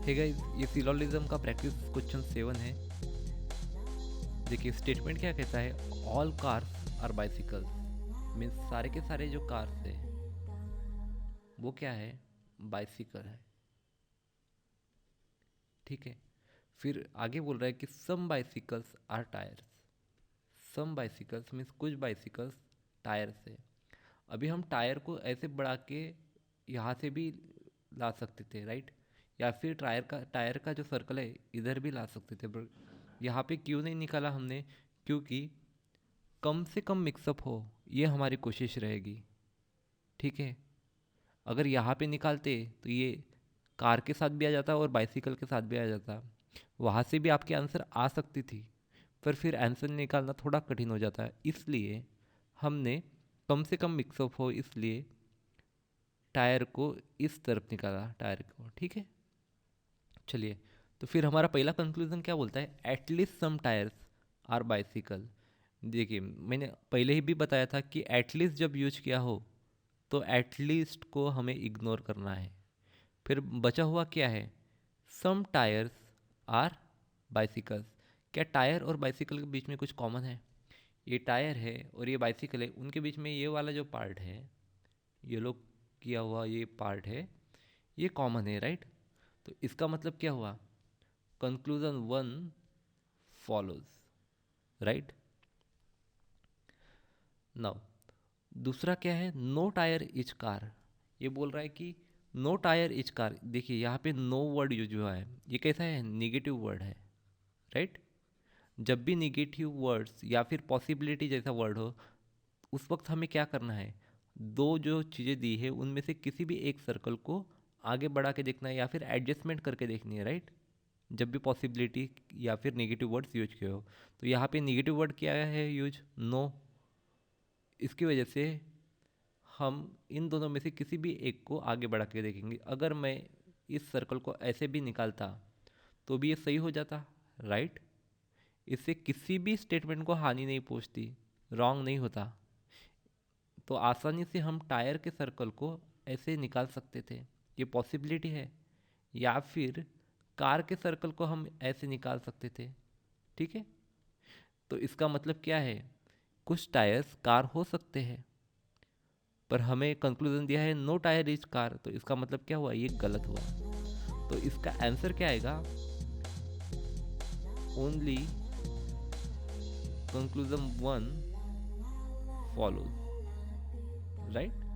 हे guys, ये syllogism का practice question 7 है। देखिए स्टेटमेंट क्या कहता है, all cars are bicycles. Means सारे के सारे जो कार्स है वो क्या है, बाइसिकल है। ठीक है, फिर आगे बोल रहा है कि some bicycles are tyres. Some bicycles means कुछ बाइसिकल्स टायर से। अभी हम टायर को ऐसे बढ़ा के यहाँ से भी ला सकते थे, राइट। या फिर टायर का जो सर्कल है इधर भी ला सकते थे, पर यहाँ पे क्यों नहीं निकाला हमने, क्योंकि कम से कम मिक्सअप हो, ये हमारी कोशिश रहेगी। ठीक है, अगर यहाँ पे निकालते तो ये कार के साथ भी आ जाता और बाइसिकल के साथ भी आ जाता, वहाँ से भी आपके आंसर आ सकती थी, पर फिर आंसर निकालना थोड़ा कठिन हो जाता है। इसलिए हमने कम से कम मिक्सअप हो इसलिए टायर को इस तरफ निकाला, टायर को। ठीक है, चलिए, तो फिर हमारा पहला कंक्लूजन क्या बोलता है, at least some tyres are bicycle. देखिए मैंने पहले ही भी बताया था कि एटलीस्ट जब यूज किया हो तो एटलीस्ट को हमें इग्नोर करना है। फिर बचा हुआ क्या है, सम टायर्स आर बाइसिकल्स। क्या टायर और बाइसिकल के बीच में कुछ कॉमन है? ये टायर है और ये बाइसिकल है, उनके बीच में ये वाला जो पार्ट है, ये लोग किया हुआ ये पार्ट है, ये कॉमन है, राइट। तो इसका मतलब क्या हुआ, कंक्लूजन 1 फॉलोज, राइट। नाउ दूसरा क्या है, नो टायर इच कार। ये बोल रहा है कि नो टायर इच कार। देखिए यहाँ पे नो वर्ड यूज हुआ है, ये कैसा है, निगेटिव वर्ड है, राइट। जब भी निगेटिव वर्ड्स या फिर पॉसिबिलिटी जैसा वर्ड हो, उस वक्त हमें क्या करना है, दो जो चीज़ें दी है उनमें से किसी भी एक सर्कल को आगे बढ़ा के देखना है या फिर एडजस्टमेंट करके देखनी है, राइट। जब भी पॉसिबिलिटी या फिर नेगेटिव वर्ड्स यूज किए हो, तो यहाँ पे नेगेटिव वर्ड क्या है यूज, नो। इसकी वजह से हम इन दोनों में से किसी भी एक को आगे बढ़ा के देखेंगे। अगर मैं इस सर्कल को ऐसे भी निकालता तो भी ये सही हो जाता, राइट। इससे किसी भी स्टेटमेंट को हानि नहीं पहुंचती, रॉन्ग नहीं होता। तो आसानी से हम टायर के सर्कल को ऐसे निकाल सकते थे, ये पॉसिबिलिटी है। या फिर कार के सर्कल को हम ऐसे निकाल सकते थे। ठीक है, तो इसका मतलब क्या है, कुछ टायर्स कार हो सकते हैं, पर हमें कंक्लूजन दिया है नो टायर इज कार, तो इसका मतलब क्या हुआ, ये गलत हुआ। तो इसका आंसर क्या आएगा, ओनली कंक्लूजन 1 फॉलोज, राइट।